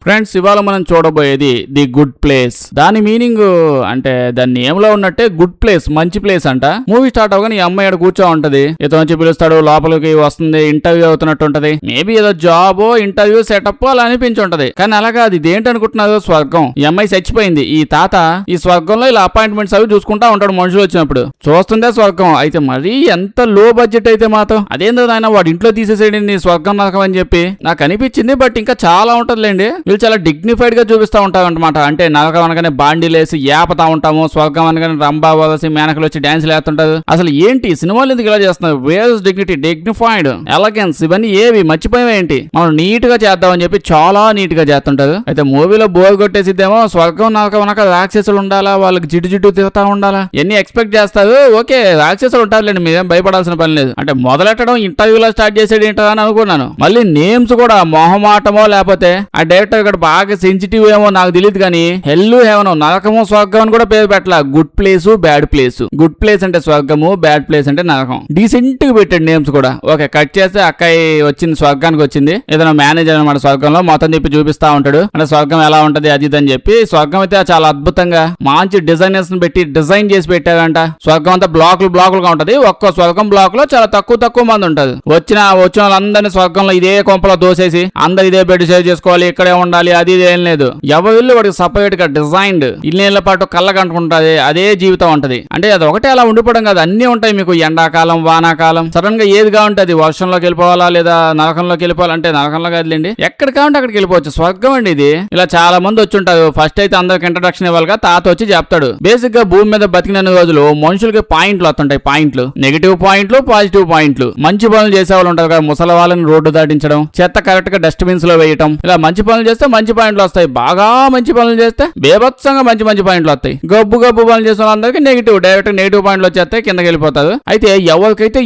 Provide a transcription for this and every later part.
Friends, ఇవాళ మనం చూడబోయేది ది గుడ్ ప్లేస్. దాని మీనింగ్ అంటే దాని నేమ్ లో ఉన్నట్టే గుడ్ ప్లేస్, మంచి ప్లేస్ అంట. మూవీ స్టార్ట్ అవగానే ఈ అమ్మాయి కూర్చో ఉంటది, ఇతను వచ్చి పిలుస్తాడు, లోపలికి వస్తుంది, ఇంటర్వ్యూ అవుతున్నట్టు ఉంటది. మేబీ ఏదో జాబ్ ఇంటర్వ్యూ సెటప్ అలా అనిపించి ఉంటది. కానీ అలాగా అది దేంటనుకుంటున్నారు, స్వర్గం. ఈ అమ్మాయి చచ్చిపోయింది. ఈ తాత ఈ స్వర్గంలో ఇలా అపాయింట్మెంట్స్ అవి చూసుకుంటా ఉంటాడు మనుషులు వచ్చినప్పుడు. చూస్తుందే స్వర్గం. అయితే మరీ ఎంత లో బడ్జెట్ అయితే మాత్రం అదేందో ఆయన వాడు ఇంట్లో తీసేసేయండి స్వర్గం నరకం అని చెప్పి నాకు అనిపించింది. బట్ ఇంకా చాలా ఉంటదిలేండి. వీళ్ళు చాలా డిగ్నిఫైడ్ గా చూపిస్తా ఉంటారు అనమాట. అంటే నరకం అనగానే బాండీలేసి ఏపతా ఉంటాము, స్వర్గం అనగానే రంభా వలసి మేనకలు వచ్చి డాన్స్ లేస్తుంటారు. అసలు ఏంటి సినిమాలు ఎందుకు ఇలా చేస్తున్నారు? వేర్ డిగ్నిటీ, డిగ్నిఫైడ్, ఎలగెన్స్ ఇవన్నీ ఏవి మర్చిపోయేంటి? మనం నీట్ గా చేద్దామని చెప్పి చాలా నీట్ గా చేస్తుంటారు. అయితే మూవీలో బోర్ కొట్టేసిద్దేమో, స్వర్గం నరకం అనక రాక్షసులు ఉండాలా, వాళ్ళకి జిడ్డు తిరుగుతా ఉండాలా, ఎన్ని ఎక్స్పెక్ట్ చేస్తారు. ఓకే, రాక్షసులు ఉంటారులేండి, మీరేం భయపడాల్సిన పని లేదు. అంటే మొదలెట్టడం ఇంటర్వ్యూలో స్టార్ట్ చేసేది ఏంటో అని అనుకున్నాను. మళ్ళీ నేమ్స్ కూడా మొహమాటమో లేకపోతే ఆ డైరెక్టర్ ఇక్కడ బాగా సెన్సిటివ్ ఏమో నాకు తెలియదు కానీ హెల్లు హెవెన్, నరకము స్వర్గం అని కూడా పేరు పెట్టాల. Good place, bad place. Good place అంటే స్వర్గము, బ్యాడ్ ప్లేస్ అంటే నరకం. డీసెంట్ గా పెట్టాడు నేమ్స్ కూడా. ఓకే, కట్ చేస్తే అక్కయ్య వచ్చింది, స్వర్గానికి వచ్చింది. ఏదైనా మేనేజర్ అనమాట స్వర్గంలో, మొత్తం చెప్పి చూపిస్తా ఉంటాడు. అంటే స్వర్గం ఎలా ఉంటది అది ఇది అని చెప్పి. స్వర్గం అయితే చాలా అద్భుతంగా మంచి డిజైనర్స్ పెట్టి డిజైన్ చేసి పెట్టారంట. స్వర్గం అంతా బ్లాకులుగా ఉంటది. ఒక్కో స్వర్గం బ్లాక్ లో చాలా తక్కువ మంది ఉంటది. వచ్చిన వాళ్ళందరినీ స్వర్గంలో ఇదే కొంపలో దోసేసి అందరు ఇదే బెడ్ షేర్ చేసుకోవాలి, ఇక్కడే ఉండాలి, అది ఏం లేదు. ఎవరిల్లు వాడికి సపరేట్ గా డిజైన్డ్, ఇల్లేళ్ల పాటు కళ్ళకంటుకుంటది, అదే జీవితం ఉంటది. అంటే అది ఒకటే అలా ఉండిపోవడం కాదు, అన్ని ఉంటాయి మీకు. ఎండాకాలం, వానాకాలం, సడన్ గా ఏది కావుంటది, వర్షంలోకి వెళ్ళిపోవాలా లేదా నరకంలోకి వెళ్ళిపోవాలంటే నరకంలో కాదులేండి, ఎక్కడ కావంటే అక్కడికి వెళ్ళిపోవచ్చు. స్వర్గం అండి ఇది. ఇలా చాలా మంది వచ్చి ఉంటారు. ఫస్ట్ అయితే అందరికి ఇంట్రడక్షన్ ఇవ్వాలిగా, తాత వచ్చి చెప్తాడు. బేసిక్ గా భూమి మీద బతికిన రోజులు మనుషులకి పాయింట్లు వస్తుంటాయి. పాయింట్లు, నెగిటివ్ పాయింట్లు, పాజిటివ్ పాయింట్లు. మంచి పనులు చేసే వాళ్ళు ఉంటారు కదా, ముసలి వాళ్ళని రోడ్డు దాటించడం, చెత్త కరెక్ట్ గా డస్ట్బిన్స్ లో వేయటం. ఇలా మంచి పనులు చేస్తే మంచి పాయింట్లు వస్తాయి. బాగా మంచి పనులు చేస్తే బేభత్సంగా మంచి పాయింట్లు వస్తాయి. గబ్బు పనులు చేసిన వాళ్ళందరికీ నెగిటివ్, డైరెక్ట్ నెగిటివ్ పాయింట్లు వచ్చేస్తాయి, కిందకి వెళ్ళిపోతారు. అయితే ఎవరికైతే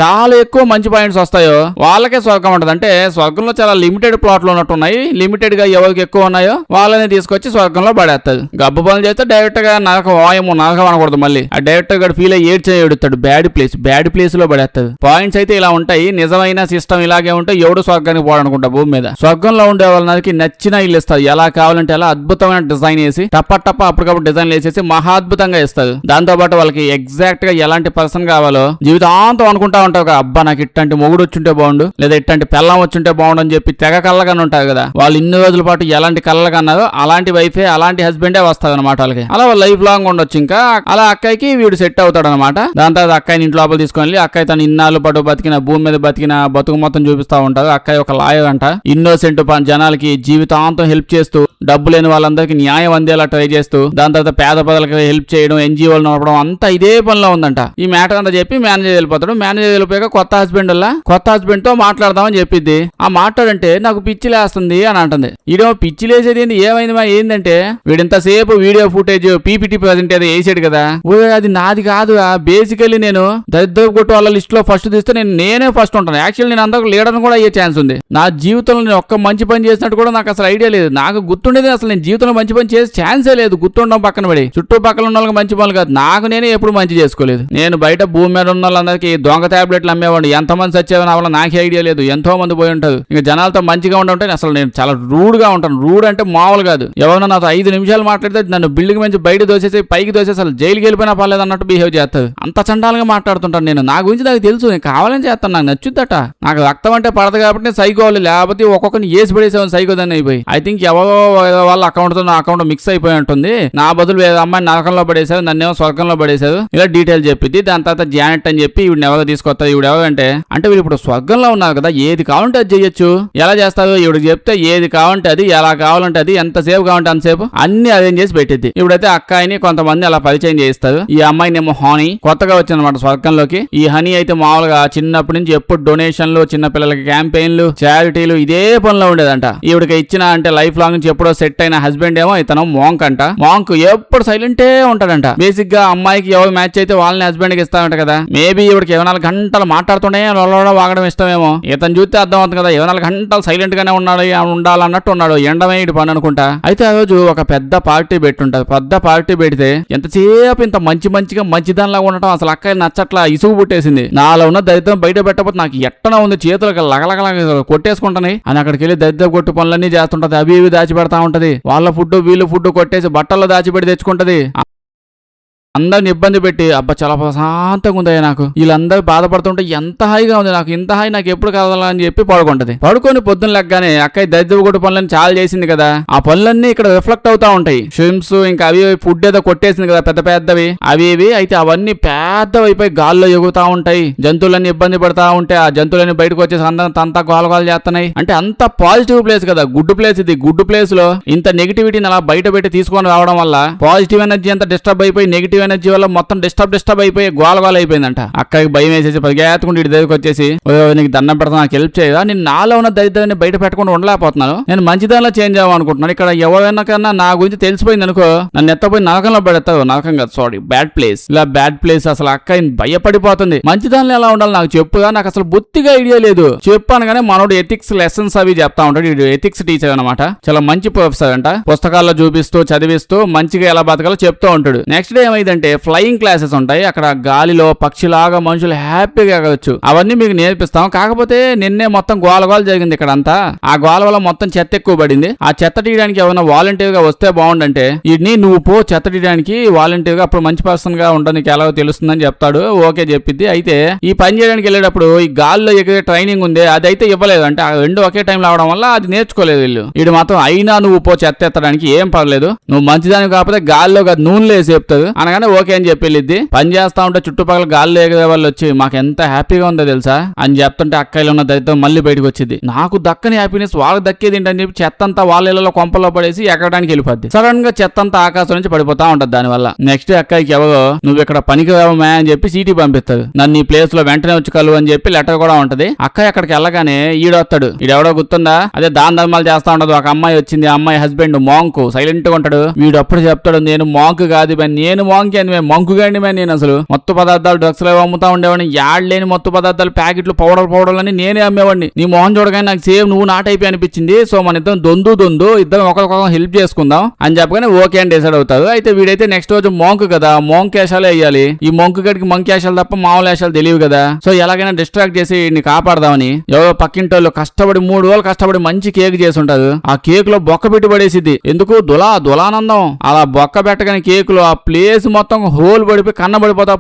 చాలా ఎక్కువ మంచి పాయింట్స్ వస్తాయో వాళ్ళకే స్వర్గం ఉంటది. అంటే స్వర్గంలో చాలా లిమిటెడ్ ప్లాట్లు ఉన్నట్టున్నాయి. లిమిటెడ్ గా ఎవరికి ఎక్కువ ఉన్నాయో వాళ్ళని తీసుకొచ్చి స్వర్గంలో పడేస్తారు. గబ్బు పనులు చేస్తే డైరెక్ట్ గా నరకం అనకూడదు. మళ్ళీ ఆ డైరెక్టర్ గా ఫీల్ అయ్యి ఏడుతాడు. బ్యాడ్ ప్లేస్ లో పడేస్తారు. పాయింట్స్ అయితే ఇలా ఉంటాయి. నిజమైన సిస్టమ్ ఇలాగే ఉంటే ఎవడు స్వర్గానికి పోవాలనుకుంటా భూమి మీద. స్వర్గంలో ఉండే వాళ్ళకి నచ్చిన ఇల్లు ఇస్తారు. ఎలా కావాలంటే అలా అద్భుతమైన డిజైన్ వేసి టప్ప అప్పటికప్పుడు డిజైన్ వేసేసి మహాద్భుతంగా ఇస్తారు. దాంతో పాటు వాళ్ళకి ఎగ్జాక్ట్ గా ఎలాంటి పర్సన్ కావాలో జీవితాంతం అనుకుంటా ఉంటారు. అబ్బా నాకు ఇట్లాంటి మొగుడు వచ్చుంటే బాగుండు, లేదా ఇట్లాంటి పెళ్ళం వచ్చుంటే బాగుండు అని చెప్పి తెగ కళ్ళగానే ఉంటారు కదా. వాళ్ళు ఇన్ని రోజుల పాటు ఎలాంటి కళ్ళగా అన్నారో అలాంటి వైఫే, అలాంటి హస్బెండే వస్తారు అనమాట వాళ్ళకి. అలా వాళ్ళు లైఫ్ లాంగ్ ఉండొచ్చు. ఇంకా అలా అక్కయ్యకి వీడు సెట్ అవుతాడు అనమాట. దాని తర్వాత అక్కయ్యని ఇంట్లో లోపల తీసుకొని అక్కయ్య తన ఇన్నాళ్ళు పాటు బతికిన, భూమి మీద బతికిన బతుకు మొత్తం చూపిస్తా ఉంటారు. అక్కయ్య ఒక లాయర్ అంట. ఇన్నోసెంట్ జనాలకి జీవితాంతం హెల్ప్ చేస్తూ, డబ్బు లేని వాళ్ళందరికీ న్యాయం అందేలా ట్రై చేస్తూ, దాని తర్వాత పేద ప్రజలకు హెల్ప్ చేయడం, ఎన్జిఓలు నడపడం, అంతా ఇదే పనిలో ఉందంట. ఈ మ్యాటర్ అంతా చెప్పి మేనేజర్ వెళ్ళిపోతాడు. మేనేజర్ వెళ్ళిపోయాక కొత్త హస్బెండ్ తో మాట్లాడదామని చెప్పిద్ది. ఆ మాట్లాడంటే నాకు పిచ్చి లేస్తుంది అని అంటుంది. ఈడేమో పిచ్చి లేసేది ఏందంటే వీడింతసేపు వీడియో ఫుటేజ్ పీపీటీ ప్రజెంట్ ఏదో వేసాడు కదా, అది నాది కాదు. బేసికల్లీ నేను దరిద్ర కొట్టు వాళ్ళ లిస్ట్ లో ఫస్ట్ తీస్తే నేనే ఫస్ట్ ఉంటాను. యాక్చువల్లీ నేను అందరికి లీడర్ కూడా అయ్యే ఛాన్స్ ఉంది. నా జీవితంలో నేను ఒక్క మంచి పని చేసినట్టు కూడా నాకు అసలు ఐడియా లేదు. నాకు గుర్తుండేది అసలు నేను జీవితంలో మంచి పని చేసే ఛాన్సే లేదు. గుర్తుండడం పక్కన పడి చుట్టుపక్కల ఉన్న వాళ్ళకి మంచి పనులు కాదు, నాకు నేనే ఎప్పుడు మంచి చేసుకోలేదు. నేను బయట భూమి మీద ఉన్న వాళ్ళందరికీ దొంగ టాబ్లెట్లు అమ్మేవాడిని. ఎంతమంది చచ్చేవని వల్ల నాకే ఐడియా లేదు. ఎంతో మంది పోయి ఉంటారు. ఇంకా జనాలతో మంచిగా ఉంటే అసలు నేను చాలా రూడ్ గా ఉంటాను. రూడ్ అంటే మామూలు కాదు. ఎవరైనా నాతో 5 నిమిషాలు మాట్లాడితే నన్ను బిల్డింగ్ నుంచి బయట దోసేసి పైకి దోసేసి అసలు జైలుకి వెళ్ళిపోయినా పర్లేదు అన్నట్టు బిహేవ్ చేస్తారు. అంత చండాలంగా మాట్లాడుతుంటాను నేను. నా గురించి నాకు తెలుసు, నేను కావాలని చేస్తాను, నాకు నచ్చుద్దట. నాకు రక్తం అంటే పడదు కాబట్టి నేను సైకోవాలి, లేకపోతే ఒక్కొక్కరిని వేసి పడేసాను సైకోదాన్ని అయిపోయి. ఐ థింక్ ఎవరో వాళ్ళ అకౌంట్ తో నా అకౌంట్ మిక్స్ అయిపోయి ఉంటుంది. నా బదులు వేరే అమ్మాయిని నరకంలో పడేశారు, నన్నేమో స్వర్గంలో పడేశారు. ఇలా డీటెయిల్ చెప్పింది. దాని తర్వాత జానెట్ అని చెప్పి ఈవిడ ఎవరో తీసుకొస్తారు. ఈవిడ ఎవరంటే వీళ్ళు ఇప్పుడు స్వర్గంలో ఉన్నారు కదా, ఏది కావాలంటే అది చేయొచ్చు. ఎలా చేస్తారు? ఈవిడకి చెప్తే ఏది కావాలంటే అది, ఎలా కావాలంటే అది, ఎంతసేపు కావాలంటే అంతసేపు అన్ని అరేంజ్ చేసి పెట్టింది. ఇప్పుడైతే అక్కాయిని కొంతమంది అలా పరిచయం చేయిస్తారు. ఈ అమ్మాయినేమో హనీ కొత్తగా వచ్చిందన్నమాట స్వర్గంలోకి. ఈ హనీ అయితే మామూలుగా చిన్నప్పటి నుంచి ఎప్పుడు డొనేషన్లు, చిన్న పిల్లలకి క్యాంపెయిన్లు, చారిటీలు ఇదే పనిలో ఉండేదంట. ఈవిడకి ఇచ్చిన అంటే లైఫ్ లాంగ్ నుంచి ఎప్పుడో సెట్ అయిన హస్బెండ్ ఏమో ఇతను మాంక్ అంట. మాంక్ ఎప్పుడు సైలెంటే ఉంటాడంట. బేసిక్ గా అమ్మాయికి ఎవరు మ్యాచ్ అయితే వాళ్ళని హస్బెండ్ కి ఇస్తామంట కదా. మేబీ ఈవిడికి 24 గంటలు మాట్లాడుతుండే వాగడం ఇష్టమేమో. ఇతను చూస్తే అర్థం అవుతుంది కదా, 24 గంటలు సైలెంట్ గానే ఉండాలన్నట్టు ఉన్నాడు. ఎండమే ఇటు పని అనుకుంటా. అయితే ఆ రోజు ఒక పెద్ద పార్టీ పెట్టుంటది. పెద్ద పార్టీ పెడితే ఎంతసేపు ఇంత మంచిగా మంచిదానిలాగా ఉండటం అసలు అక్కయ్య నచ్చట్లా, ఇసుగు పుట్టేసింది. నాలో ఉన్న దరిద్రం బయట పెట్టకపోతే నాకు ఎట్టన ఉంది, చేతులకు లగలగల కొట్టేసుకుంటాయి అని అక్కడికి వెళ్ళి దరిద్ర కొట్టు పనులు పనులన్నీ చేస్తుంటది, అవి ఇవి దాచిపెడతా ఉంటది. వాళ్ళ ఫుడ్ వీళ్ళు ఫుడ్ కొట్టేసి బట్టల్లో దాచిపెట్టి తెచ్చుకుంటది. అందరిని ఇబ్బంది పెట్టి అబ్బా చాలా ప్రశాంతంగా ఉందయ్యా నాకు, వీళ్ళందరూ బాధపడుతుంటే ఎంత హాయిగా ఉంది నాకు, ఇంత హాయి నాకు ఎప్పుడు కదలని చెప్పి పడుకుంటది. పడుకొని పొద్దున్న లెగ్గానే అక్కయ్య దరిద్ర కొట్టు పనులని చాలా చేసింది కదా, ఆ పనులన్నీ ఇక్కడ రిఫ్లెక్ట్ అవుతా ఉంటాయి. స్విమ్స్ ఇంకా అవి ఫుడ్ ఏదో కొట్టేసింది కదా పెద్ద పెద్దవి, అవి ఇవి అయితే అవన్నీ పెద్దవి అయిపోయి గాల్లో ఎగురుతా ఉంటాయి. జంతువులన్నీ ఇబ్బంది పడతా ఉంటాయి. ఆ జంతువులన్నీ బయటకు వచ్చేసి అంతా గోలగోలు చేస్తున్నాయి. అంటే అంత పాజిటివ్ ప్లేస్ కదా, గుడ్ ప్లేస్ ఇది. గుడ్ ప్లేస్ లో ఇంత నెగిటివిటీని అలా బయట పెట్టి తీసుకొని రావడం వల్ల పాజిటివ్ ఎనర్జీ అంతా డిస్టర్బ్ అయిపోయి నెగిటివ్ ఎనర్జీ వల్ల మొత్తం డిస్టర్బ్ అయిపోయి గోలగోల అయిపోయిందంట. అక్కడికి భయం వేసేసి పరిగెత్తుకుంటూ ఇటు దగ్గరికి వచ్చేసి నీకు దండం పెడతా, నాకు హెల్ప్ చేయదా, నేను నాలో ఉన్న దరిద్రాన్ని బయట పెట్టకుండా ఉండలేకపోతున్నాను, నేను మంచిదానిలో చేంజ్ అవ్వాలనుకుంటున్నాను, ఇక్కడ ఎవరైనా కన్నా నా గురించి తెలిసిపోయింది అనుకో నన్ను ఎత్తపోయి నరకంలో పెడతావు, నరకం కాదు సారీ బ్యాడ్ ప్లేస్, ఇలా బ్యాడ్ ప్లేస్. అసలు అక్క భయపడిపోతుంది. మంచిదానిలో ఎలా ఉండాలి నాకు చెప్పుగా, నాకు అసలు బొత్తిగా ఐడియా లేదు. చెప్పాను కానీ మనోడు ఎథిక్స్ లెసన్స్ అవి చెప్తా ఉంటాడు. వీడు ఎథిక్స్ టీచర్ అనమాట, చాలా మంచి ప్రొఫెసర్ అంట. పుస్తకాల్లో చూపిస్తూ చదివిస్తూ మంచిగా ఎలా బతకాలో చెప్తూ ఉంటాడు. నెక్స్ట్ డే ఏమైందంటే ఫ్లయింగ్ క్లాసెస్ ఉంటాయి. అక్కడ గాలిలో పక్షిలాగా మనుషులు హ్యాపీగా ఎగవచ్చు, అవన్నీ మీకు నేర్పిస్తాం. కాకపోతే నిన్నే మొత్తం గోలగోల జరిగింది ఇక్కడ అంతా. ఆ గోల వల్ల మొత్తం చెత్త ఎక్కువ పడింది. ఆ చెత్త తీయడానికి ఎవరైనా వాలంటీర్ గా వస్తే బాగుండంటే వీడిని నువ్వు పో చెత్త తీయడానికి వాలంటీర్ గా, అప్పుడు మంచి పర్సన్ గా ఉండదు, నీకు ఎలాగో తెలుస్తుందని చెప్తాడు. ఓకే చెప్పిద్ది. అయితే ఈ పని చేయడానికి వెళ్ళేటప్పుడు ఈ గాల్లో ఎగిరే ట్రైనింగ్ ఉంది, అది అయితే ఇవ్వలేదు. అంటే ఆ రెండు ఒకే టైంలో అవడం వల్ల అది నేర్చుకోలేదు వీళ్ళు. వీడు మాత్రం అయినా నువ్వు పో చెత్త ఎత్తడానికి ఏం పర్లేదు, నువ్వు మంచిదానికి కాకపోతే గాల్లో నూనె లేసి చెప్తాడు అనగానే ఓకే అని చెప్పి వెళ్ళిద్ది. పని చేస్తా ఉంటే చుట్టుపక్కల గాల్లో ఎగిరే వాళ్ళు వచ్చి మాకు ఎంత హ్యాపీగా ఉందో తెలుసా అని చెప్తుంటే అక్కయ్యలో ఉన్న దరిద్రం మళ్ళీ బయటకు వచ్చింది. నాకు దక్కని హ్యాపీనెస్ వాళ్ళకి దక్కేది ఏంటని చెప్పి చెత్త అంతా వాళ్ళ ఇళ్లలో కొంపలో పడేసి ఎక్కడానికి వెళ్ళిపోద్ది. సడన్ గా చెత్త అంతా ఆకాశం నుంచి పడిపోతా ఉంటది. దానివల్ల నెక్స్ట్ అక్కడికి ఎవరో నువ్వు ఇక్కడ పనికి రావమే అని చెప్పి సీటీ పంపిస్తారు. నన్ను ఈ ప్లేస్ లో వెంటనే వచ్చి కలువు అని చెప్పి లెటర్ కూడా ఉంటది. అక్కయ్య అక్కడికి వెళ్ళగానే ఈడొస్తాడు. ఈడెవడో గుర్తుందా, అదే దాని ధర్మాలు చేస్తా ఉండదు. ఒక అమ్మాయి వచ్చింది, ఆ అమ్మాయి హస్బెండ్ మాంకు సైలెంట్ గా ఉంటాడు. వీడు అప్పుడు చెప్తాడు నేను మాంకు కాదు, నేను మాంకి అని మంకుగాండి నేను అసలు మత్తు పదార్థాలు డ్రగ్స్ లో అమ్ముతా ఉండేవాడిని, యాడ్లేని మత్తు పదార్థాలు ప్యాకెట్లు పౌడర్లని నేనే అమ్మేవాడిని. నీ మోహన్ చూడగానే నాకు సేమ్ నువ్వు నా టైప్ అనిపించింది. సో మన ఇద్దరం దొందు ఇద్దరం ఒకరికొకరు హెల్ప్ చేసుకుందాం అని చెప్పగానే ఓకే అని డిసైడ్ అవుతారు. అయితే వీడైతే నెక్స్ట్ రోజు మోంక్ కదా, మోంక్ వేషాలే వేయాలి. ఈ మొంకు గడికి మంకి వేషాలు తప్ప మామూలు వేషాలు తెలియవు కదా. సో ఎలాగైనా డిస్ట్రాక్ట్ చేసి వీడిని కాపాడదామని ఎవరో పక్కింటోళ్ళు కష్టపడి 3 రోజులు కష్టపడి మంచి కేక్ చేసి ఉంటారు. ఆ కేక్ లో బొక్క పెట్టి పడేసిద్ది. ఎందుకు దులానందం. అలా బొక్క పెట్టగానే కేక్ లో ఆ ప్లేస్ మొత్తం హోల్ పడిపోయి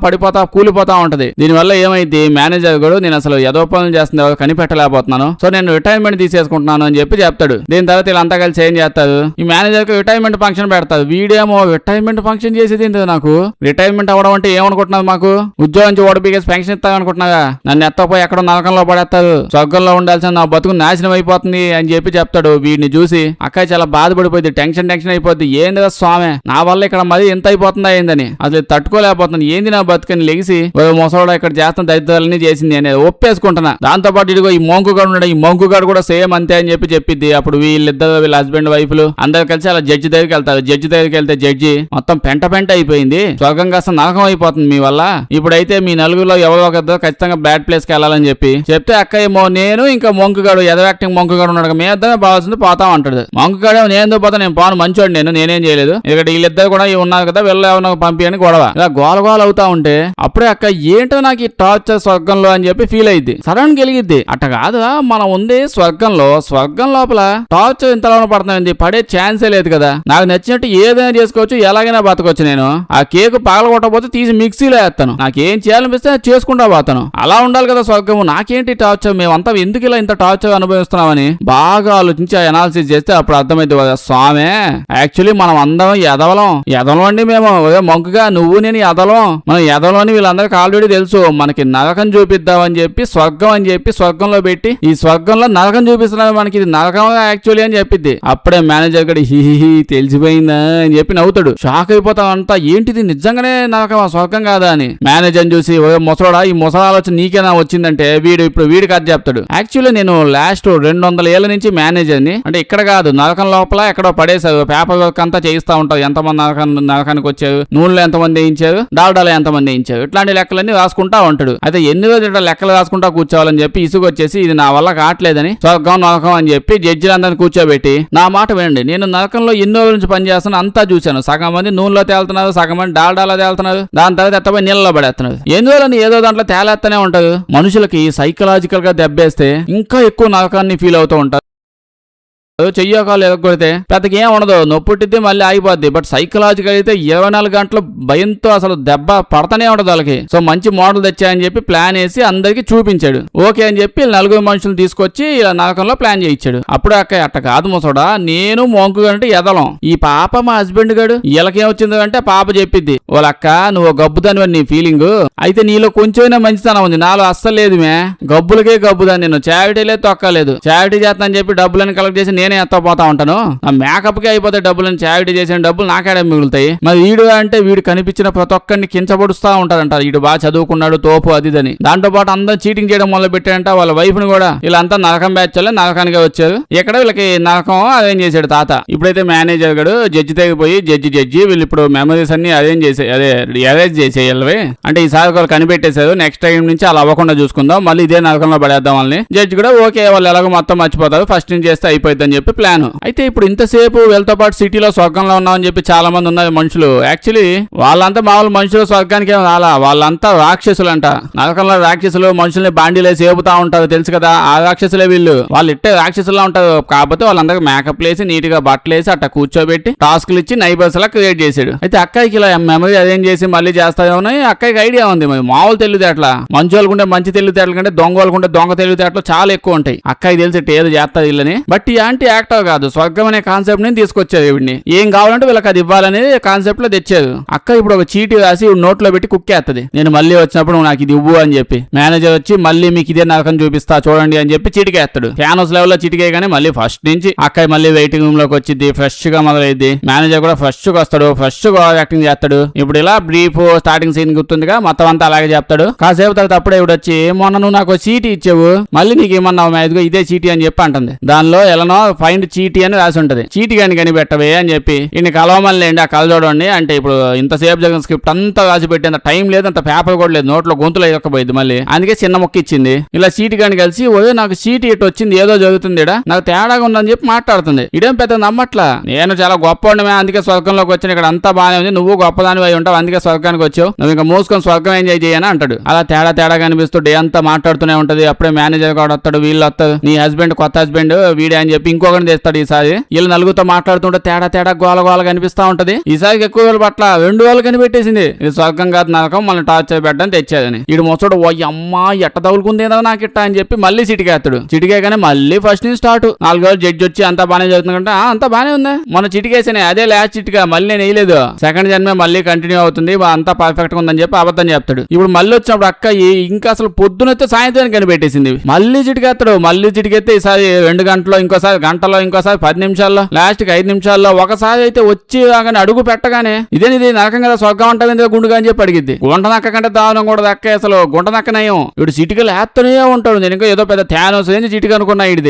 పడిపోతా కూలిపోతా ఉంటది. దీనివల్ల ఏమైంది మేనేజర్ కూడా నేను అసలు ఏదో పనులు చేస్తుంది ఎవరు కనిపెట్టలేకపోతున్నాను, సో నేను రిటైర్మెంట్ తీసేసుకుంటున్నాను అని చెప్పి చెప్తాడు. దీని తర్వాత వీళ్ళంతా కలిసి ఏం చేస్తారు, ఈ మేనేజర్ కి రిటైర్మెంట్ ఫంక్షన్ పెడతారు. వీడేమో రిటైర్మెంట్ ఫంక్షన్ చేసేది ఏంటి, నాకు రిటైర్మెంట్ అవ్వడం అంటే ఏమనుకుంటున్నారు, మాకు ఉద్యోగం నుంచి ఓడిపిగేసి పెన్షన్ ఇస్తాను అనుకుంటున్నావా, నన్ను ఎత్తపోయి ఎక్కడో నరకంలో పడేస్తారు, స్వర్గంలో ఉండాల్సిన నా బతుకు నాశనం అయిపోతుంది అని చెప్పి చెప్తాడు. వీడిని చూసి అక్కయ్య చాలా బాధపడిపోయింది, టెన్షన్ అయిపోద్ది. ఏంది స్వామి నా వల్ల ఇక్కడ మరి ఎంత అయిపోతుందా ఏందని అసలు తట్టుకోలేకపోతుంది, ఏంది నా బతుకని లెగిసి ముసలోడ ఇక్కడ చేస్తున్న దరిద్రాలన్నీ చేసింది అని ఒప్పేసుకుంటున్నా. దాంతో పాటు ఇదిగో ఈ మొంకుగాడు ఉన్నాడు, ఈ మొంకుగాడు కూడా సేమ్ అంతే అని చెప్పిద్ది. అప్పుడు వీళ్ళ హస్బెండ్ వైఫ్లు అందరు కలిసి అలా జడ్జి దగ్గరికి వెళ్తారు. జడ్జి దగ్గరికి వెళ్తే జడ్జి మొత్తం పెంట అయిపోయింది, స్వర్గం కాస్త నరకం అయిపోతుంది మీ వల్ల, ఇప్పుడైతే మీ నలుగురిలో ఎవరో ఒకరితో ఖచ్చితంగా బ్యాడ్ ప్లేస్ కి వెళ్ళాలని చెప్తే అక్కయేమో నేను ఇంకా మొంకుగాడు యాక్టింగ్ మొంకుగాడు ఉన్నాడు మేమిద్దరే బాగాల్సింది పోతాం అంటాడు. మొంకుగాడు నేను పోతా, నేను పోను మంచోడు, నేనేం చేయలేదు, ఇక్కడ వీళ్ళిద్దరు కూడా ఉన్నారు కదా వీళ్ళు ఏమన్నా పంపి అని గొడవ. ఇలా గోల అవుతా ఉంటే అప్పుడే అక్క ఏంటో నాకు ఈ టార్చర్ స్వర్గంలో అని చెప్పి ఫీల్ అయ్యింది. సడన్ గెలిగిద్ది. అట్ట కాదు మనం ఉంది స్వర్గంలో, స్వర్గం లోపల టార్చర్ ఇంతలోనే పడుతుంది, పడే ఛాన్సే లేదు కదా, నాకు నచ్చినట్టు ఏదైనా చేసుకోవచ్చు, ఎలాగైనా బతకొచ్చు. నేను ఆ కేక్ పగలగొట్టకపోతే తీసి మిక్సీలో వేస్తాను, నాకేం చేయాలనిపిస్తే చేసుకుంటా పోతాను, అలా ఉండాలి కదా స్వర్గం. నాకేంటి టార్చర్, మేమంతా ఎందుకు ఇలా ఇంత టార్చర్ అనుభవిస్తున్నామని బాగా ఆలోచించి అనాలిసిస్ చేస్తే అప్పుడు అర్థమైంది స్వామి యాక్చువల్లీ మనం అందరం ఎదవలం అండి మేము. మొంకుగా నువ్వు నేను ఎదలం, మనం ఎదలని వీళ్ళందరికీ ఆల్రెడీ తెలుసు, మనకి నరకం చూపిద్దామని చెప్పి స్వర్గం అని చెప్పి స్వర్గంలో పెట్టి ఈ స్వర్గంలో నరకం చూపిస్తున్నాడు, మనకి ఇది నరకం యాక్చువల్లీ అని చెప్పిద్ది. అప్పుడే మేనేజర్ గడి హిహి తెలిసిపోయిందా అని చెప్పి నవ్వుతాడు. షాక్ అయిపోతాం అంతా, ఏంటిది నిజంగానే నరకమా స్వర్గం కాదా అని. మేనేజర్ చూసి ముసలోడా ఈ ముసల ఆలోచన నీకేనా వచ్చిందంటే ఇప్పుడు వీడికి అది చెప్తాడు. యాక్చువల్లీ నేను లాస్ట్ 200 ఏళ్ల నుంచి మేనేజర్ని, అంటే ఇక్కడ కాదు నరకం లోపల ఎక్కడో పడేసారు, పేపర్ వర్క్ అంతా చేయిస్తా ఉంటారు, ఎంతమంది నరకానికి వచ్చారు, నూనెలో ఎంతమంది వేయించారు, డాల్డాలో ఎంతమంది వేయించారు, ఇట్లాంటి లెక్కలన్నీ రాసుకుంటా ఉంటాడు. అయితే ఎన్ని రోజులు ఇట్లా లెక్కలు రాసుకుంటా కూర్చోవాలని చెప్పి ఇసుగు వచ్చేసి ఇది నా వల్ల కావట్లేదని స్వర్గం నరకం అని చెప్పి జడ్జిలందరినీ కూర్చోబెట్టి నా మాట వినండి, నేను నరకంలో ఎన్నో రోజుల నుంచి పనిచేస్తాను అంతా చూశాను, సగం మంది నూనెలో తేలుతున్నారు, సగం మంది డాల్డాలో తేలుతున్నారు, దాని తర్వాత ఎత్తపోయి నీళ్ళలో పడేస్తున్నారు, ఎందువల్ల ఏదో దాంట్లో తేలేస్తూనే ఉంటారు. మనుషులకి సైకలాజికల్ గా దెబ్బేస్తే ఇంకా ఎక్కువ నరకాన్ని ఫీల్ అవుతూ ఉంటారు. చెయ్యో కాలు ఎదగొడితే పెద్దకి ఏం ఉండదు, నొప్పుట్టిద్ది మళ్ళీ ఆగిపోద్ది. బట్ సైకలాజికల్ అయితే 24 గంటలు భయంతో అసలు దెబ్బ పడతానే ఉండదు వాళ్ళకి. సో మంచి మోడల్ తెచ్చాయని చెప్పి ప్లాన్ వేసి అందరికి చూపించాడు. ఓకే అని చెప్పి 4 మనుషులు తీసుకొచ్చి ఇలా నరకంలో ప్లాన్ చేయించాడు. అప్పుడు అట్ట కాదు ముసోడా, నేను మోంకు అంటే ఎదలం, ఈ పాప మా హస్బెండ్ గాడు, వీళ్ళకేం వచ్చింది అంటే పాప చెప్పిద్ది, వాళ్ళక్క నువ్వు గబ్బుదాని నీ ఫీలింగ్, అయితే నీలో కొంచెమైనా మంచితనం ఉంది, నాలో అస్సలు లేదు మే, గబ్బులకే గబ్బుదాని, నేను చారిటీ లేదు తొక్కలేదు, చారిటీ చేస్తానని చెప్పి డబ్బులని కలెక్ట్ చేసి నేనే ఎత్తపోతా ఉంటాను, ఆ మేకప్ కి అయిపోతే డబ్బులని చారిటీ చేసిన డబ్బులు నాకేడే మిగులుతాయి. మరి వీడు అంటే వీడు కనిపించిన ప్రతి ఒక్కరిని కించబడుస్తా ఉంటారంట, వీడు బాగా చదువుకున్నాడు తోపు అదిదని. దాంతో పాటు అందరూ చీటింగ్ చేయడం మొదలు పెట్టారంట. వాళ్ళ వైఫ్ ని కూడా వీళ్ళంతా నరకం బ్యాచ్ నరకానికే వచ్చారు. ఇక్కడ వీళ్ళకి నరకం అరేంజ్ చేశాడు తాత. ఇప్పుడైతే మేనేజర్ గడు జడ్జి తెగిపోయి జడ్జి వీళ్ళు ఇప్పుడు మెమరీస్ అన్ని అరేంజ్ చేసే అరేంజ్ చేసేయాలి. అంటే ఈసారి వాళ్ళు కనిపెట్టేశారు, నెక్స్ట్ టైం నుంచి అలా అవ్వకుండా చూసుకుందాం, మళ్ళీ ఇదే నరకంలో పడేద్దాం వాళ్ళని. జడ్జి కూడా ఓకే వాళ్ళు ఎలాగో మొత్తం మర్చిపోతారు, ఫస్ట్ నుంచి చేస్తే అయిపోద్ది అని చెప్పి ప్లాన్. అయితే ఇప్పుడు ఇంతసేపు వీళ్ళతో పాటు సిటీలో స్వర్గంలో ఉన్నామని చెప్పి చాలా మంది ఉన్నారు మనుషులు. యాక్చువల్లీ వాళ్ళంతా మామూలు మనుషులు స్వర్గానికి ఏం రాలా, వాళ్ళంతా రాక్షసులు అంట. నరకంలో రాక్షసులు మనుషుల్ని బాండీలే సేపుతా ఉంటారు తెలుసు కదా, ఆ రాక్షసులే వీళ్ళు. వాళ్ళు ఇట్టే రాక్షసులా ఉంటారు, కాకపోతే వాళ్ళందరికీ మేకప్ వేసి నీట్ గా బట్టలు వేసి అట్ట కూర్చోబెట్టి టాస్క్లు ఇచ్చి నైబర్స్ లా క్రియేట్ చేశాడు. అయితే అక్కడికి ఇలా మెమరీ అరేంజ్ చేసి మళ్ళీ చేస్తాయేమో అక్కడికి ఐడియా ఉంది. మరి మామూలు తెలివితేటల మంచి వాళ్ళకుంటే మంచి తెలివితేటలు కంటే దొంగ వాళ్ళకుంటే దొంగ తెలివితేటలు చాలా ఎక్కువ ఉంటాయి. అక్కడికి తెలిసి ఏదో చేస్తారు వీళ్ళని. బట్ ఈ యాంటీ యాక్టర్ కాదు, స్వర్గం అనే కాన్సెప్ట్ ని తీసుకొచ్చారు. వీడిని ఏం కావాలంటే వీళ్ళకి అది ఇవ్వాలనే కాన్సెప్ట్ లో తెచ్చారు. అక్క ఇప్పుడు ఒక చీటీ రాసి నోట్లో పెట్టి కుక్కేస్తుంది, నేను మళ్ళీ వచ్చినప్పుడు నాకు ఇది ఇవ్వు అని చెప్పి. మేనేజర్ వచ్చి మళ్ళీ మీకు ఇదే నరకం చూపిస్తా చూడండి అని చెప్పి చిటికేస్తాడు. ఫ్యానోస్ లెవెల్ లో చిటికే కానీ మళ్ళీ ఫస్ట్ నుంచి అక్క మళ్ళీ వెయిటింగ్ రూమ్ లోకి వచ్చింది, ఫ్రెష్ గా మొదలైంది. మేనేజర్ కూడా ఫ్రెష్ గా వస్తాడు, ఫ్రెష్ గా యాక్టింగ్ చేస్తాడు. ఇప్పుడు ఇలా బ్రీఫ్ స్టార్టింగ్ సీన్ గుర్తుందిగా, మొత్తం అంతా అలాగే చెప్తాడు. కాసేపు తర్వాత అప్పుడే ఇప్పుడు వచ్చి మొన్న నువ్వు నాకు చీటీ ఇచ్చావు, మళ్ళీ నీకు ఏమన్నావు ఇదే చీటీ అని చెప్పి అంటుంది. దానిలో ఎలానో ఫైండ్ చీటీ అని రాసి ఉంటది. చీటీ కానీ కనిపెట్టవే అని చెప్పి ఈయన కలవమల్లేండి ఆ కలజోడండి అంటే ఇప్పుడు ఇంతసేపు జరిగిన స్క్రిప్ట్ అంతా రాసి పెట్టేంత టైం లేదు, అంత పేపర్ కూడా లేదు, నోట్లో గొంతులో ఇవ్వకపోయింది. మళ్ళీ అందుకే చిన్న మొక్క ఇచ్చింది. ఇలా చీటీ కానీ కలిసి ఓ నాకు చీటీ ఇటు వచ్చింది, ఏదో జరుగుతుంది ఇడ నాకు తేడాగా ఉందని చెప్పి మాట్లాడుతుంది. ఇదేం పెద్ద నమ్మట్లా, నేను చాలా గొప్ప అందుకే స్వర్గంలోకి వచ్చాను, ఇక్కడ అంతా బాగానే ఉంది, నువ్వు గొప్పదాని అయి ఉంటావు అందుకే స్వర్గానికి వచ్చావు, నువ్వు ఇంకా మూసుకొని స్వర్గం ఎంజాయ్ చేయని అంటాడు. అలా తేడా కనిపిస్తూ డే అంతా మాట్లాడుతూనే ఉంటది. అప్పుడే మేనేజర్ కూడా వస్తాడు, వీళ్ళు వస్తారు, నీ హస్బెండ్ కొత్త హస్బెండ్ వీడే అని చెప్పి ఇంకొకరిని తెస్తాడు. ఈసారి వీళ్ళు నలుగురితో మాట్లాడుతుంటే తేడా గోల కనిపిస్తా ఉంటది. ఈసారికి ఎక్కువ వేల పట్ల 2 వేలు కనిపెట్టేసింది. ఇది స్వర్గం కాదు నరకం, మళ్ళీ టార్చర్ పెట్టని తెచ్చేదని. ఈడు మొచ్చడు ఓ అమ్మా ఎట్ట తగులుకుంది ఏదో నాకు ఇట్ట అని చెప్పి మళ్ళీ చిటికేస్తాడు. చిటికేగానే మళ్ళీ ఫస్ట్ నుంచి స్టార్ట్. 4 వేలు జడ్జి వచ్చి అంతా బానే జరుగుతుందంటే అంతా బానే ఉందా, మొన్న చిటికేసానే అదే లాస్ట్ చిటికా, మళ్ళీ నేను వేయలేదు, సెకండ్ జన్మే మళ్ళీ కంటిన్యూ అవుతుంది, అంతా పర్ఫెక్ట్ గా ఉందని చెప్పి అబద్ధం చెప్తాడు. ఇప్పుడు మళ్ళీ వచ్చినప్పుడు అక్క ఇంకా అసలు పొద్దునైతే సాయంత్రం కనిపెట్టేసింది. మళ్ళీ చిటికేస్తాడు, మళ్ళీ చిటికెత్తే ఈసారి 2 గంటలో, ఇంకోసారి గంటలో, ఇంకోసారి 10 నిమిషాల్లో, లాస్ట్ కి 5 నిమిషాల్లో, ఒకసారి అయితే వచ్చి రాగానే అడుగు పెట్టగానే ఇదేనిది నరకం కదా స్వర్గం అంటారు గుండుగా అని చెప్పి అడిగిద్ది. గుంట నక్క కంటే దారుణం కూడా దక్క, అసలు గుంట నక్కనయం. ఇడు చిటికలు వేస్తూనే ఉంటాడు. నేను ఇంకా ఏదో పెద్ద థానోస్ చిటిక అనుకున్నా.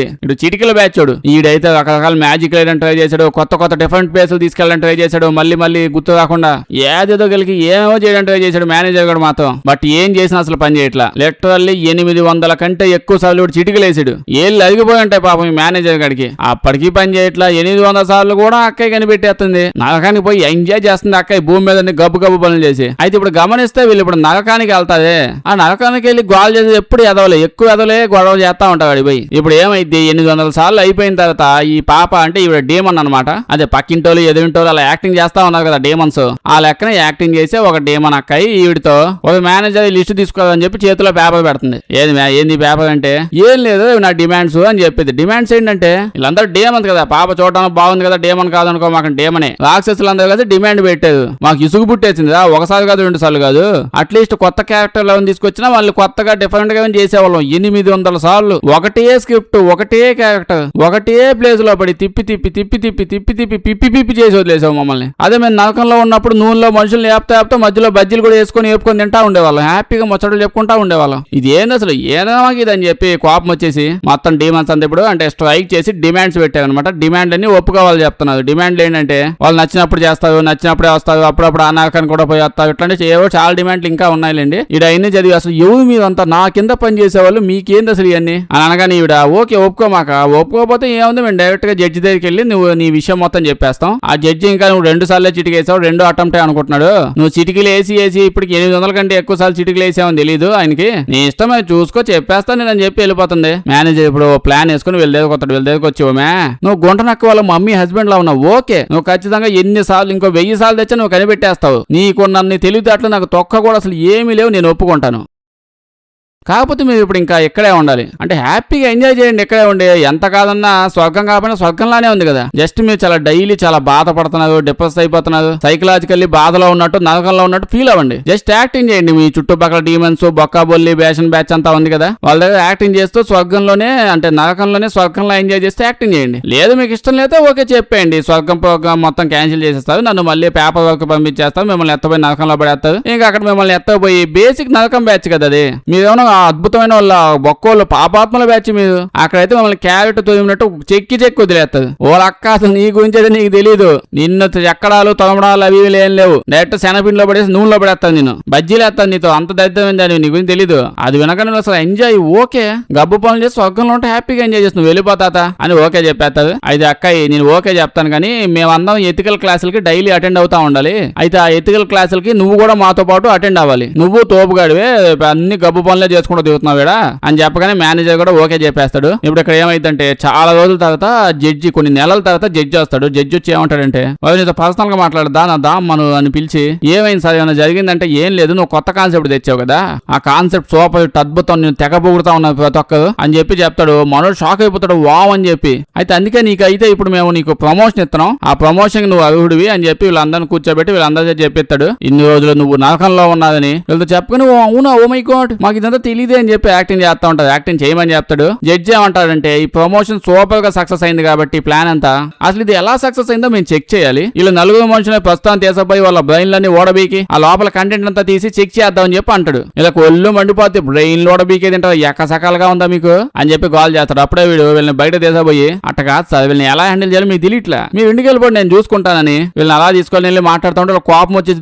ఇడు చిటికల బ్యాచోడు. ఈడైతే రకరకాల మ్యాజిక్ వేయడం ట్రై చేశాడు, కొత్త డిఫరెంట్ ప్లేసులు తీసుకెళ్ళడం ట్రై చేశాడు, మళ్ళీ గుర్తు రాకుండా ఏదేదో కలిగి ఏమో చేయడం ట్రై చేశాడు మేనేజర్ కూడా మాత్రం. బట్ ఏం చేసినా అసలు పని చేయట్లా. లిటరల్లీ 800 కంటే ఎక్కువ సార్లు చిటికలు వేసాడు. ఏళ్ళు అరిగిపోయి ఉంటాయి పాపం ఈ మేనేజర్ గడికి. అప్పటికీ పని చేయట్లా. 800 సార్లు కూడా అక్కయ్య కనిపెట్టేస్తుంది. నరకానికి పోయి ఎంజాయ్ చేస్తుంది అక్కయ్య, భూమి మీద గబ్బు పనులు చేసి. అయితే ఇప్పుడు గమనిస్తే వీళ్ళు ఇప్పుడు నరకానికి వెళ్తాదే, ఆ నరకానికి వెళ్ళి గోల్ చేసి ఎప్పుడు ఎక్కువ ఎదవలే గొడవ చేస్తా ఉంటాడు పోయి. ఇప్పుడు ఏమైంది 800 సార్లు అయిపోయిన తర్వాత ఈ పాప అంటే ఈవిడ డేమన్ అనమాట, అదే పక్కింటోళ్ళు ఎదురింటోళ్ళు అలా యాక్టింగ్ చేస్తా ఉన్నారు కదా డేమన్స్, ఆ లెక్కన యాక్టింగ్ చేసి ఒక డేమన్ అక్కయ్య ఈవిడితో ఒక మేనేజర్ లిస్ట్ తీసుకోవాలని చెప్పి చేతిలో పేపర్ పెడుతుంది. ఏంది పేపర్ అంటే ఏం లేదు నా డిమాండ్స్ అని చెప్పింది. డిమాండ్స్ ఏంటంటే వీళ్ళందరూ డేమన్స్ కదా, పాప చూడడానికి బాగుంది కదా, డేమన్ కాదనుకో మాకు డేమనే, రాక్షసులందరూ కదా డిమాండ్ పెట్టేది. మాకు ఇసుగు పుట్టేసింది ఒకసారి కాదు 2 సార్లు కాదు, అట్లీస్ట్ కొత్త క్యారెక్టర్ ఎవరిని తీసుకొచ్చినా వాళ్ళు కొత్తగా డిఫరెంట్ గా చేసేవాళ్ళం. 800 సార్లు ఒకటే స్క్రిప్ట్, ఒకటే క్యారెక్టర్, ఒకటే ప్లేస్ లో పడి తిప్పి పిప్పి చేసి వదిలేసావు మమ్మల్ని. అదే మేము నరకంలో ఉన్నప్పుడు నూనెలో మనుషులు ఏపుతా మధ్యలో బజ్జీలు కూడా వేసుకొని తింటా ఉండేవాళ్ళం, హ్యాపీగా ముచ్చట్లు చెప్పుకుంటా ఉండేవాళ్ళం. ఇది ఏంది అసలు ఏదో ఇదని చెప్పి కోపం వచ్చేసి మొత్తం డిమాండ్స్ అంతా ఇప్పుడు అంటే స్ట్రైక్ చేసి డిమాండ్స్ పెట్టారనమాట. డిమాండ్ అన్ని ఒప్పుకోవాలి చెప్తున్నారు. డిమాండ్లు ఏంటంటే వాళ్ళు నచ్చినప్పుడు చేస్తారు, నచ్చినప్పుడే వస్తారు, అప్పుడప్పుడు ఆ నరకానికి కూడా పోయి వస్తారు, ఇట్లాంటి ఏవో చాలా డిమాండ్లు ఇంకా ఉన్నాయిలేండి. ఇక్కడ అన్ని చదివి అసలు ఎవరు మీరంతా నా కింద పని చేసేవాళ్ళు మీకేంది అసలు ఇవన్నీ అని అనగానే ఈవిడ ఓకే ఒప్పుకోమాక, ఒప్పుకోకపోతే ఏముంది మేము డైరెక్ట్ గా జడ్జి దగ్గరికి వెళ్ళి నువ్వు నీ విషయం మొత్తం చెప్పేస్తాం. ఆ జడ్జి ఇంకా నువ్వు 2 సార్లే చిటికేసావు, 2 అటెంప్టే అనుకుంటున్నాడు, నువ్వు చిటికలు వేసి ఇప్పటికి 800 కంటే ఎక్కువ సార్లు చిటికలు వేసావని తెలీదు ఆయనకి, నీ ఇష్టం చూసుకో చెప్పేస్తాను నేను అని చెప్పి వెళ్ళిపోతుంది. మేనేజర్ ఇప్పుడు ప్లాన్ వేసుకుని వీళ్ళ దగ్గరకు వచ్చావుమే, నువ్వు గుంట నక్క వాళ్ళ మమ్మీ హస్బెండ్ లా ఉన్నావు. ఓకే, నువ్వు ఖచ్చితంగా ఎన్నిసార్లు ఇంకో 1000 సార్లు తెచ్చా నువ్వు కనిపెట్టేస్తావు. నీకు నన్ను తెలివితేటలు నాకు తొక్క కూడా అసలు ఏమీ లేవు, నేను ఒప్పుకుంటాను. కాకపోతే మీరు ఇప్పుడు ఇంకా ఇక్కడే ఉండాలి అంటే హ్యాపీగా ఎంజాయ్ చేయండి, ఇక్కడే ఉండి. ఎంత కాదన్నా స్వర్గం కాకపోయినా స్వర్గంలానే ఉంది కదా. జస్ట్ మీరు చాలా డైలీ చాలా బాధపడుతున్నారు, డిప్రెస్ అయిపోతున్నారు, సైకలాజికల్లీ బాధలో ఉన్నట్టు నరకంలో ఉన్నట్టు ఫీల్ అవ్వండి. జస్ట్ యాక్టింగ్ చేయండి. మీ చుట్టుపక్కల డీమన్స్, బొక్కాబొల్లి, బ్యాషన్ బ్యాచ్ అంతా ఉంది కదా, వాళ్ళ దగ్గర యాక్టింగ్ చేస్తూ స్వర్గంలోనే అంటే నరకంలోనే స్వర్గంలో ఎంజాయ్ చేస్తే యాక్టింగ్ చేయండి. లేదు మీకు ఇష్టం లేదో ఓకే చెప్పేయండి, స్వర్గం ప్రోగ్రామ్ మొత్తం క్యాన్సిల్ చేసేస్తారు, నన్ను మళ్ళీ పేపర్ వర్క్ పంపించేస్తారు, మిమ్మల్ని ఎత్తపోయి నరకంలో పడేస్తారు. ఇంకా అక్కడ మిమ్మల్ని ఎత్తపోయి బేసిక్ నరకం బ్యాచ్ కదా అది. మీరేమన్నా అద్భుతమైన వాళ్ళ బొక్కోళ్ళు పాపాత్మల బ్యాచ్ మీరు. అక్కడైతే మిమ్మల్ని క్యారెట్ తొలిమినట్టు చెక్కి వదిలేస్తుంది. ఓ అక్క అసలు నీ గురించి అయితే నీకు తెలీదు, నిన్ను ఎక్కడాలు తొలమడాలు అవి ఏం లేవు, డైరెక్ట్ శనపిండిలో పడేసి నూనెలో పడేస్తాను, నేను బజ్జీలు వేస్తాను, నీతో అంత దరిద్రమైంది నీ గురించి తెలీదు. అది వినక నువ్వు అసలు ఎంజాయ్ ఓకే గబ్బు పనులు చేసి స్వర్గంలో ఉంటే హ్యాపీగా ఎంజాయ్ చేస్తున్నావు, వెళ్ళిపోతాత అని ఓకే చెప్పేస్తుంది. అయితే అక్కయ్య నేను ఓకే చెప్తాను కానీ మేమందరం ఎథికల్ క్లాసులకి డైలీ అటెండ్ అవుతా ఉండాలి. అయితే ఆ ఎథికల్ క్లాసులకి నువ్వు కూడా మాతో పాటు అటెండ్ అవ్వాలి. నువ్వు తోపుగాడివే అన్ని గబ్బు పనులే చేసుకుంటూ దిగుతున్నావు అని చెప్పగానే మేనేజర్ కూడా ఓకే చెప్పేస్తాడు. ఇప్పుడు ఇక్కడ ఏమైందంటే చాలా రోజుల తర్వాత జడ్జి, కొన్ని నెలల తర్వాత జడ్జి వస్తాడు. జడ్జి వచ్చి ఏమంటాడంటే నీతో పర్సనల్ గా మాట్లాడదా నా దామ్మను అని పిలిచి, ఏమైంది సార్ ఏమైనా జరిగిందంటే, ఏం లేదు నువ్వు కొత్త కాన్సెప్ట్ తెచ్చావు కదా, ఆ కాన్సెప్ట్ సూపర్ అద్భుతం, నేను తెగ పొగుడుతా ఉన్నాను ప్రతి ఒక్కరు అని చెప్పి చెప్తాడు. మనోడు షాక్ అయిపోతాడు, వావ్ అని చెప్పి. అయితే అందుకే నీకైతే ఇప్పుడు మేము నీకు ప్రమోషన్ ఇస్తున్నాం, ఆ ప్రమోషన్ నువ్వు అర్హుడివి అని చెప్పి వీళ్ళందరిని కూర్చోబెట్టి వీళ్ళందరూ చెప్పిస్తాడు. ఇన్ని రోజులు నువ్వు నరకంలో ఉన్నాదని వీళ్ళతో చెప్పుకుని, అవునా ఓ మై గాడ్ మాకు ఇదంతా తెలియదే అని చెప్పి యాక్టింగ్ చేస్తా ఉంటాడు. యాక్టింగ్ చేయమని చెప్తాడు. జడ్జి ఏమంటాడంటే ఈ ప్రమోషన్ సూపర్ గా సక్సెస్ అయింది కాబట్టి ప్లాన్ అంతా అసలు ఇది ఎలా సక్సెస్ అయిందో మేము చెక్ చేయాలి. వీళ్ళు 4 మనుషులు ప్రస్తుతం తీసపోయి వాళ్ళ బ్రెయిన్లన్నీ ఓడబీకి ఆ లోపల కంటెంట్ అంతా తీసి చెక్ చేద్దామని చెప్పి అంటాడు. ఇలా ఒళ్ళు మండిపోతే బ్రెయిన్ ఓడబీకే తింటారు, ఎక్కసకాలుగా ఉందా మీకు అని చెప్పి కాల్ చేస్తాడు. అప్పుడే వీళ్ళని బయట తీసపోయి, అట్ట కాదు సార్ వీళ్ళని ఎలా హ్యాండిల్ చేయాలి మీకు తెలియట్లా, మీరు ఇంటికి వెళ్ళిపోండి నేను చూసుకుంటానని వీళ్ళని అలా తీసుకొని వెళ్ళి మాట్లాడుతుంటే కోపం వచ్చేది,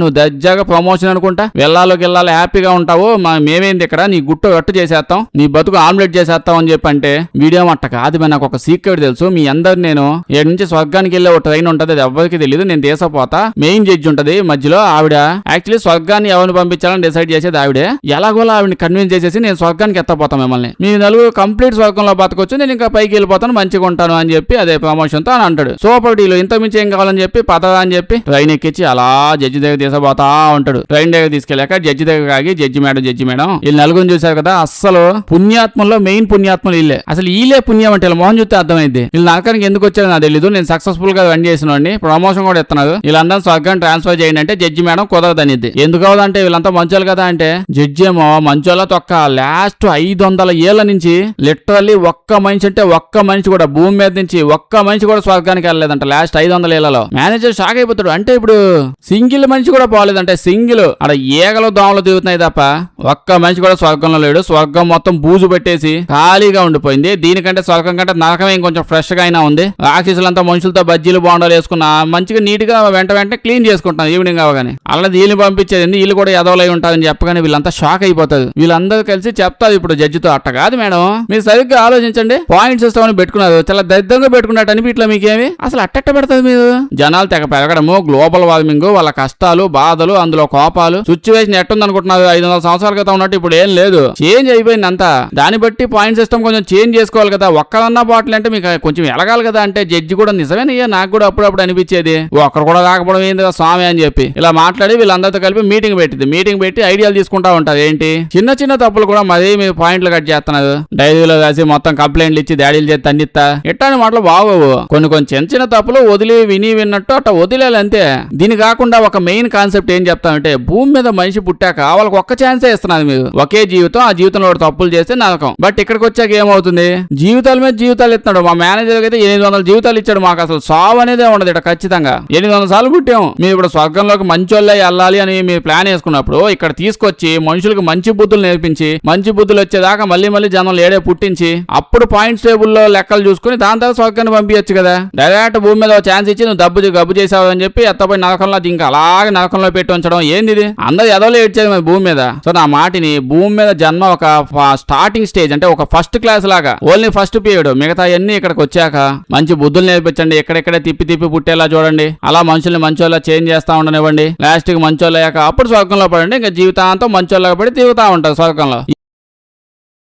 నువ్వు దజ్జాగా ప్రమోషన్ అనుకుంటా వెళ్ళాలోకి వెళ్ళాలి హ్యాపీగా ఉంటావు, మేమేంది ఇక్కడ నీ గుట్టు కట్టు చేసేస్తాం, నీ బతుకు ఆమ్లెట్ చేసేస్తాం అని చెప్పి అంటే, వీడియో అట్ట కాదు నాకు ఒక సీక్రెట్ తెలుసు, మీ అందరు నేను ఏడు నుంచి స్వర్గానికి వెళ్ళే ఒక ట్రైన్ ఉంటది, అది ఎవరికి తెలియదు, నేను దేశపోతా, మెయిన్ జడ్జి ఉంటది మధ్యలో, ఆవిడ యాక్చువల్లీ స్వర్గాన్ని ఎవరిని పంపించాలని డిసైడ్ చేసేది ఆవిడే, ఎలాగోలా ఆవిడని కన్విన్స్ చేసేసి నేను స్వర్గానికి ఎత్తపోతాను మిమ్మల్ని, మీ 4 కంప్లీట్ స్వర్గంలో బతకొచ్చు, నేను ఇంకా పైకి వెళ్ళిపోతాను మంచిగా ఉంటాను అని చెప్పి అదే ప్రమోషన్ తో అని అంటాడు. సూపర్ డీల్, ఇంత మించి ఏం కావాలని చెప్పి పదరా అని చెప్పి ట్రైన్ ఎక్కించి అలా జడ్జి దగ్గర తీసుకుపోతా ఉంటాడు. ట్రైన్ దగ్గర తీసుకెళ్ళాక జడ్జి దగ్గర ఆగి, జడ్జి మేడం వీళ్ళు 4 చూశారు కదా, అస్సలు పుణ్యాత్మలో మెయిన్ పుణ్యాత్మలు వీళ్ళే, అసలు వీళ్ళే పుణ్యం అంటే మోహన్ చూస్తే అర్థమైంది. వీళ్ళు నరకానికి ఎందుకు వచ్చారో నాకు తెలీదు, నేను సక్సెస్ఫుల్ గా రన్ చేసినండి, ప్రమోషన్ కూడా ఇస్తున్నారు, వీళ్ళందరూ స్వర్గాన్ని ట్రాన్స్ఫర్ చేయండి అంటే జడ్జి మేడం కుదరదనిద్ది. ఎందుకు అవదంటే వీళ్ళంతా మంచోళ్ళు కదా అంటే, జడ్జి ఏమో మంచోళ్ళ తొక్క లాస్ట్ 500 ఏళ్ల నుంచి లిటరల్లీ ఒక్క మనిషి అంటే ఒక్క మనిషి కూడా భూమి మీద నుంచి ఒక్క మనిషి కూడా స్వర్గానికి వెళ్ళలేదంట లాస్ట్ 500 ఏళ్లలో. మేనేజర్ షాక్ అయిపోతాడు, అంటే ఇప్పుడు సింగిల్ మనిషి కూడా పోలేదంటే, సింగిల్ అక్కడ ఏగలు దోమలు తిరుగుతున్నాయి తప్ప ఒక్క మనిషి కూడా స్వర్గంలో లేడు, స్వర్గం మొత్తం బూజు పెట్టేసి ఖాళీగా ఉండిపోయింది. దీనికంటే స్వర్గం కంటే నరకం ఇంకొంచెం ఫ్రెష్ గా అయినా ఉంది. రాక్షసులంతా మనుషులతో బజ్జీలు బోండాలు వేసుకున్న మంచిగా నీట్ గా వెంటనే క్లీన్ చేసుకుంటున్నారు ఈవినింగ్ అవగానే. అలా వీళ్ళు పంపించేది వీళ్ళు కూడా ఎదవలై ఉంటారని చెప్పగానే వీళ్ళంతా షాక్ అయిపోతారు. వీళ్ళందరూ కలిసి చెప్తారు ఇప్పుడు జడ్జితో, అట్ట కాదు మేడం మీరు సరిగ్గా ఆలోచించండి, పాయింట్ సిస్టమ్ అని పెట్టుకున్నారు, చాలా దరిద్రంగా పెట్టుకున్నట్టు అనిపిట్లా మీకేమి, అసలు అట్టట్ట పెడతారు మీరు, జనాలు తెగ పెరగడము, గ్లోబల్ వార్మింగ్, వాళ్ళ కష్టాలు బాధలు, అందులో కోపాలు, సిచ్యువేషన్ ఎట్టుంది అనుకుంటున్నారు 500 సంవత్సరాల క్రితం ఉన్నట్టు ఇప్పుడు ఏం లేదు, చేంజ్ అయిపోయింది అంతా, దాన్ని బట్టి పాయింట్ సిస్టమ్ కొంచెం చేంజ్ చేసుకోవాలి కదా, ఒక్కదన్నా బాటిల్ అంటే మీకు కొంచెం ఎలగాలి కదా అంటే జడ్జి కూడా నిజమేనయ్యా నాకు కూడా అప్పుడప్పుడు అనిపించేది, ఒక్కరు కూడా రాకపోవడం ఏంది స్వామి అని చెప్పి ఇలా మాట్లాడి వీళ్ళందరితో కలిపి మీటింగ్ పెట్టి ఐడియాలు తీసుకుంటా ఉంటారు. ఏంటి చిన్న చిన్న తప్పులు కూడా మరీ మీరు పాయింట్లు కట్ చేస్తున్నారు, డైరీలో రాసి మొత్తం కంప్లైంట్లు ఇచ్చి దాడిలు చేసి తండిస్తా ఎట్టాని మాటలు బాగోవు, కొన్ని చిన్న తప్పులు వదిలి విన్నట్టు అట్లా వదిలేయాలి అంతే. దీని కాకుండా ఒక మెయిన్ కాన్సెప్ట్ ఏం చెప్తామంటే, భూమి మీద మనిషి పుట్టాక వాళ్ళకి ఒక్క ఛాన్సే ఇస్తున్నారు మీరు, ఒకే జీవితం, ఆ జీవితంలో తప్పులు చేస్తే నరకం. బట్ ఇక్కడికి వచ్చాక ఏమవుతుంది, జీవితాల మీద జీవితాలు ఇస్తున్నాడు. మా మేనేజర్ అయితే 800 జీవితాలు ఇచ్చాడు, మాకు అసలు సావు అనేదే ఉండదు ఇక్కడ ఖచ్చితంగా. 800 సార్లు పుట్టాము, మీరు ఇప్పుడు స్వర్గంలోకి మంచోళ్ళే వెళ్ళాలి అని మీరు ప్లాన్ వేసుకున్నప్పుడు ఇక్కడ తీసుకొచ్చి మనుషులకు మంచి బుద్ధులు నేర్పించి మంచి బుద్ధులు వచ్చేదాకా మళ్ళీ జనం ఏడే పుట్టించి అప్పుడు పాయింట్స్ టేబుల్లో లెక్కలు చూసుకుని దాని తర్వాత స్వర్గాన్ని పంపించచ్చు కదా. డైరెక్ట్ భూమి మీద ఛాన్స్ ఇచ్చి నువ్వు గబ్బు చేసావు అని చెప్పి ఎత్తపోయి నరకంలో ఇంకా అలాగే నరకంలో పెట్టి ఉంచడం ఏంది ఇది, అందరూ ఎదవలో ఏడ్చేది మరి భూమి మీద. సో నా మాటిని, భూమి మీద జన్మ ఒక స్టార్టింగ్ స్టేజ్ అంటే ఒక ఫస్ట్ క్లాస్ లాగా, ఓన్లీ ఫస్ట్ పీరియడ్, మిగతా అన్ని ఇక్కడికి వచ్చాక మంచి బుద్ధులు నేర్పించండి, ఎక్కడెక్కడే తిప్పి పుట్టేలా చూడండి, అలా మనుషుల్ని మంచోళ్ళ చేంజ్ చేస్తా ఉండనివ్వండి, లాస్ట్ కి మంచోళ్ళయ్యాక అప్పుడు స్వర్గంలో పడండి, ఇంకా జీవితాంతం మంచోళ్ళగా పడి తిరుగుతా ఉంటారు స్వర్గంలో.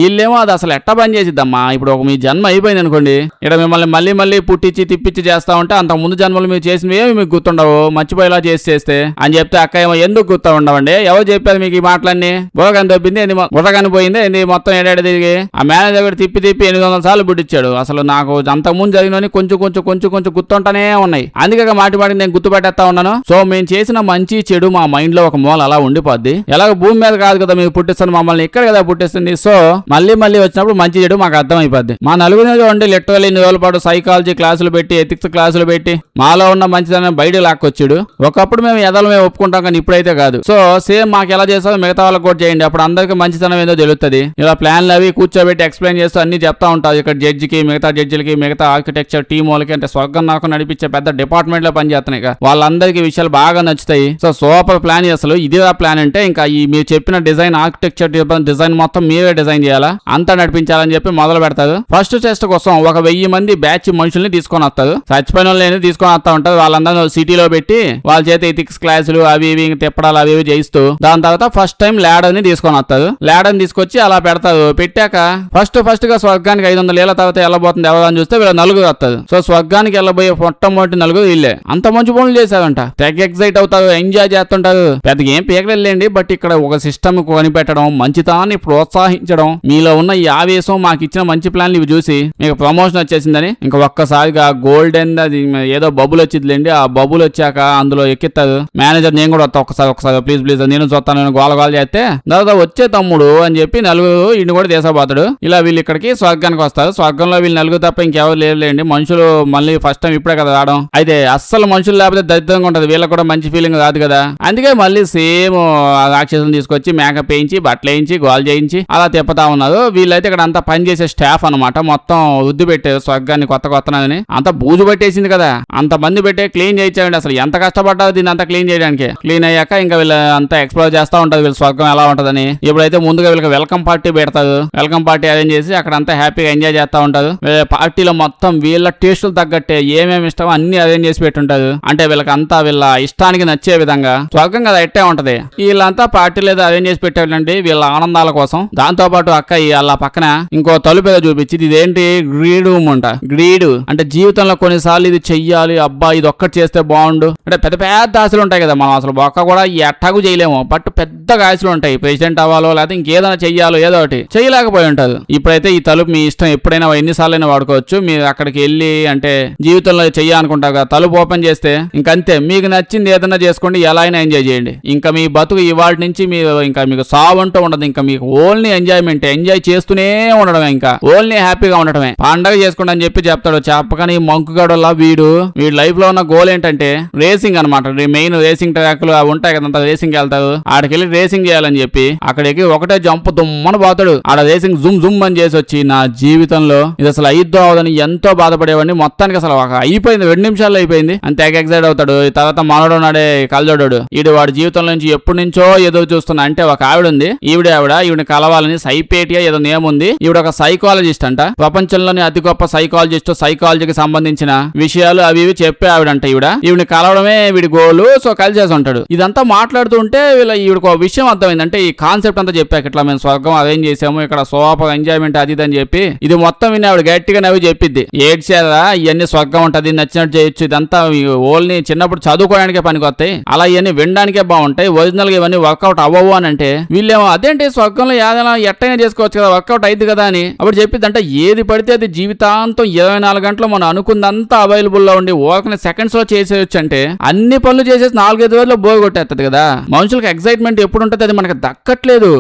వీళ్ళేమో అది అసలు ఎట్ట పని చేసిద్దమ్మా. ఇప్పుడు ఒక మీ జన్మ అయిపోయింది అనుకోండి, ఇక్కడ మిమ్మల్ని మళ్ళీ మళ్ళీ పుట్టించి తిప్పించి చేస్తా ఉంటే అంత ముందు జన్మలు మీరు చేసినవి ఏమి మీకు గుర్తుండవు, మర్చిపోయేలా చేస్తే అని చెప్తే అక్క ఏమో ఎందుకు గుర్తు ఉండవండి, ఎవరు చెప్పారు మీకు ఈ మాటలన్నీ, బుర్రగాని దొబ్బింది బుర్రగాని పోయింది ఏంది మొత్తం ఏడాది తిరిగి ఆ మేనేజర్ కూడా తిప్పి 800 సార్లు పుట్టించాడు. అసలు నాకు అంతకుముందు జరిగినవి కొంచెం గుర్తుంటానే ఉన్నాయి, అందుకే మాటి నేను గుర్తుపెట్టేస్తా ఉన్నాను. సో మేము చేసిన మంచి చెడు మా మైండ్ లో ఒక మూల అలా ఉండిపోద్ది. ఎలాగో భూమి మీద కాదు కదా మీరు పుట్టిస్తాను, మమ్మల్ని ఇక్కడ కదా పుట్టిస్తుంది. సో మళ్ళీ వచ్చినప్పుడు మంచి చెడు మాకు అర్థం అయిపోద్ది. మా నలుగురిని చూడండి లిటరల్లీ 2 రోజుల పాటు సైకాలజీ క్లాసులు పెట్టి ఎథిక్స్ క్లాసులు పెట్టి మాలో ఉన్న మంచిదనం బయట లాక్కొచ్చాడు. ఒకప్పుడు మేము మేము ఒప్పుకుంటాం కానీ ఇప్పుడైతే కాదు. సో సేమ్ మాకు ఎలా చేస్తామో మిగతా వాళ్ళకి కూడా చేయండి, అప్పుడు అందరికి మంచితనం ఏదో తెలుస్తుంది. ఇలా ప్లాన్లు అవి కూర్చోబెట్టి ఎక్స్ప్లెయిన్ చేస్తూ అన్ని చెప్తా ఉంటారు. ఇక్కడ జడ్జికి మిగతా జడ్జిలకి మిగతా ఆర్కిటెక్చర్ టీం వాళ్ళకి, అంటే స్వర్గం నాకు నడిపించే పెద్ద డిపార్ట్మెంట్ లో పనిచేస్తున్నాయి, వాళ్ళందరికీ విషయాలు బాగా నచ్చుతాయి. So super plan. అసలు ఇదిరా ప్లాన్ అంటే ఇంకా ఈ మీరు చెప్పిన డిజైన్ ఆర్కిటెక్చర్ డిజైన్ మొత్తం మీరే డిజైన్ చేయాలా, అంతా నడిపించాలని చెప్పి మొదలు పెడతారు. ఫస్ట్ టెస్ట్ కోసం 1000 మంది బ్యాచ్ మనుషుల్ని తీసుకొని వస్తారు, చచ్చిపోయిన వాళ్ళని తీసుకొని వస్తా ఉంటారు. వాళ్ళందరూ సిటీలో పెట్టి వాళ్ళ చేత ఎథిక్స్ క్లాసులు అవి ఇవి తిప్పడాలు అవి ఇవి చేయిస్తూ దాని తర్వాత ఫస్ట్ టైం ల్యాడర్ ని తీసుకొని వస్తారు. ల్యాడర్ ని తీసుకొచ్చి అలా పెడతారు. పెట్టాక ఫస్ట్ గా స్వర్గానికి 500 ఏళ్ల తర్వాత వెళ్ళబోతుంది ఎవరని చూస్తే వీళ్ళ నలుగురు వస్తారు. సో స్వర్గానికి వెళ్ళబోయే మొట్టమొదటి నలుగురు వీళ్ళే. అంత మంచి పనులు చేశారంట, తెగ ఎక్సైట్ అవుతారు, ఎంజాయ్ చేస్తుంటారు. పెద్దగా ఏం పీకలేండి, బట్ ఇక్కడ ఒక సిస్టమ్ కనిపెట్టడం, మంచితనాన్ని ప్రోత్సహించడం, మీలో ఉన్న ఈ ఆవేశం మాకు ఇచ్చిన మంచి ప్లాన్లు ఇవి చూసి మీకు ప్రమోషన్ వచ్చేసిందని ఇంకా ఒక్కసారిగా గోల్డెన్ అది ఏదో బబుల్ వచ్చిందిలేండి. ఆ బబుల్ వచ్చాక అందులో ఎక్కిస్తారు. మేనేజర్ నేను కూడా వస్తా ఒకసారి ప్లీజ్ నేను చూస్తాను, నేను గోల చేస్తే దాదాపు వచ్చే తమ్ముడు అని చెప్పి నలుగురు ఇన్ని కూడా దేశపోతాడు. ఇలా వీళ్ళు ఇక్కడికి స్వర్గానికి వస్తారు. స్వర్గంలో వీళ్ళు నలుగురు తప్ప ఇంకెవరు లేరులేండి. మనుషులు మళ్ళీ ఫస్ట్ టైం ఇప్పుడే కదా రావడం. అయితే అస్సలు మనుషులు లేకపోతే దరిద్రంగా ఉంటది, వీళ్ళకి కూడా మంచి ఫీలింగ్ రాదు కదా. అందుకే మళ్ళీ సేమ్ రాక్షసులను తీసుకొచ్చి మేకప్ వేయించి బట్టలు వేయించి గోల్ చేయించి అలా తిప్పుతా ఉన్నారు. వీళ్ళైతే ఇక్కడ అంతా పని చేసే స్టాఫ్ అనమాట. మొత్తం వృద్ధి పెట్టారు స్వర్గాన్ని కొత్తనని. అంత బూజు పట్టేసింది కదా, అంత మంది పెట్టే క్లీన్ చేయించండి. అసలు ఎంత కష్టపడ్డారు దీన్ని అంతా క్లీన్ చేయడానికి. క్లీన్ అయ్యాక ఇంకా వీళ్ళు అంతా ఎక్స్ప్లోర్ చేస్తా ఉంటారు వీళ్ళు స్వర్గం ఎలా ఉంటదని. ఇప్పుడైతే ముందుగా వీళ్ళకి వెల్కమ్ పార్టీ పెడతారు. వెల్కమ్ పార్టీ అరేంజ్ చేసి అక్కడ అంతా హ్యాపీగా ఎంజాయ్ చేస్తా ఉంటారు. పార్టీలో మొత్తం వీళ్ళ టేస్టులు తగ్గట్టే ఏమేమి ఇష్టమో అన్ని అరేంజ్ చేసి పెట్టుంటారు. అంటే వీళ్ళకి అంతా వీళ్ళ ఇష్టానికి నచ్చే విధంగా. స్వర్గం కదా ఎట్టే ఉంటది. వీళ్ళంతా పార్టీలు ఏదో అరేంజ్ చేసి పెట్టారండి వీళ్ళ ఆనందాల కోసం. దాంతో పాటు అక్క వాళ్ళ పక్కన ఇంకో తలుపు ఏదో చూపించింది. ఇదేంటి గ్రీడ్ రూమ్ అంట. గ్రీడ్ అంటే జీవితంలో కొన్నిసార్లు ఇది చెయ్యాలి, అబ్బా ఇది ఒక్కటి చేస్తే బాగుండు అంటే పెద్ద పెద్ద ఆశలు ఉంటాయి కదా. మనం అసలు ఒక్క కూడా ఎట్టాగు చేయలేము, బట్ పెద్దగా ఆశలు ఉంటాయి. ప్రెసిడెంట్ అవ్వాలో లేకపోతే ఇంకేదైనా చెయ్యాలో ఏదో ఒకటి చేయలేకపోయి ఉంటారు. ఇప్పుడైతే ఈ తలుపు మీ ఇష్టం, ఎప్పుడైనా ఎన్నిసార్లైనా వాడుకోవచ్చు. మీరు అక్కడికి వెళ్ళి అంటే జీవితంలో చెయ్యాలనుకుంటారు కదా, తలుపు ఓపెన్ చేస్తే ఇంకంతే. మీకు నచ్చింది ఏదైనా చేసుకోండి, ఎలా అయినా ఎంజాయ్ చేయండి. ఇంకా మీ బతుకు ఇవాళ నుంచి మీరు ఇంకా మీకు సావంటూ ఉండదు. ఇంకా మీకు ఓన్లీ ఎంజాయ్మెంట్, ఎంజాయ్ చేస్తూనే ఉండడమే, ఇంకా ఓన్లీ హ్యాపీగా ఉండటమే. పండగ చేసుకోండి అని చెప్తాడు. చెప్పకని మంకుగాడల్లా వీడి లైఫ్ లో ఉన్న గోల్ ఏంటంటే రేసింగ్ అనమాట. మెయిన్ రేసింగ్ ట్రాక్లు అవి ఉంటాయి కదా, రేసింగ్ వెళ్తారు. ఆడికెళ్ళి రేసింగ్ చేయాలని చెప్పి అక్కడికి ఒకటే జంప్ దుమ్మని పోతాడు. ఆడ రేసింగ్ జుమ్ అని చేసి వచ్చి నా జీవితంలో ఇది అసలు అయిద్దో అవదని ఎంతో బాధపడేవాడిని. మొత్తానికి అసలు అయిపోయింది, 2 నిమిషాల్లో అయిపోయింది అని తెగ ఎక్సైట్ అవుతాడు. తర్వాత మనోడు నాడే కలజోడు వాడి జీవితంలో నుంచి ఎప్పటి నుంచో ఎదురు చూస్తున్నా. అంటే ఒక ఆవిడ ఉంది, ఈవిని కలవాలని సైపేటియా ఏదో నేమ్ ఉంది. ఈవిడ ఒక సైకాలజిస్ట్ అంట, ప్రపంచంలోని అతి గొప్ప సైకాలజిస్ట్. సైకాలజీకి సంబంధించిన విషయాలు అవి ఇవి చెప్పే ఆవిడంట. ఈవిని కలవడమే వీడి గోలు. సో కలిసేసి ఉంటాడు. ఇదంతా మాట్లాడుతూ ఉంటే ఈవిడకు ఒక విషయం అర్థమైందంటే ఈ కాన్సెప్ట్ అంతా చెప్పాక ఇట్లా మేము స్వర్గం అరేంజ్ చేసాము, ఇక్కడ సూపర్ ఎంజాయ్మెంట్ అది ఇది అని చెప్పి ఇది మొత్తం విని ఆవిడ గట్టిగా నవ్వి చెప్పిద్ది, ఏడ్చారా ఇవన్నీ స్వర్గం ఉంటది, నచ్చినట్టు చేయొచ్చు, ఇదంతా ఓల్ని చిన్నప్పుడు చదువుకోవడానికే పనికొస్తాయి, అలా ఇవన్నీ వినడానికే బాగుంటాయి, ఒరిజినల్ గా ఇవన్నీ వర్కౌట్ అవ్వవు అని. అంటే వీళ్ళేమో అదేంటి స్వర్గంలో ఏదైనా ఎట్టైనా చేసుకోవచ్చు కదా, వర్కౌట్ అయింది కదా అని అప్పుడు చెప్పిద్ది. అంటే ఏది పడితే అది జీవితాంతం 24 గంటలు మనం అనుకుందంతా అవైలబుల్ లో ఉండి ఓకని సెకండ్స్ లో చేసేయచ్చు. అంటే అన్ని పనులు చేసేసి 4-5 రోజుల్లో బోర్ కొట్టేస్తుంది కదా. మనుషులకు ఎక్సైట్మెంట్ ఎప్పుడు ఉంటుంది, అది మనకి దక్కట్లేదు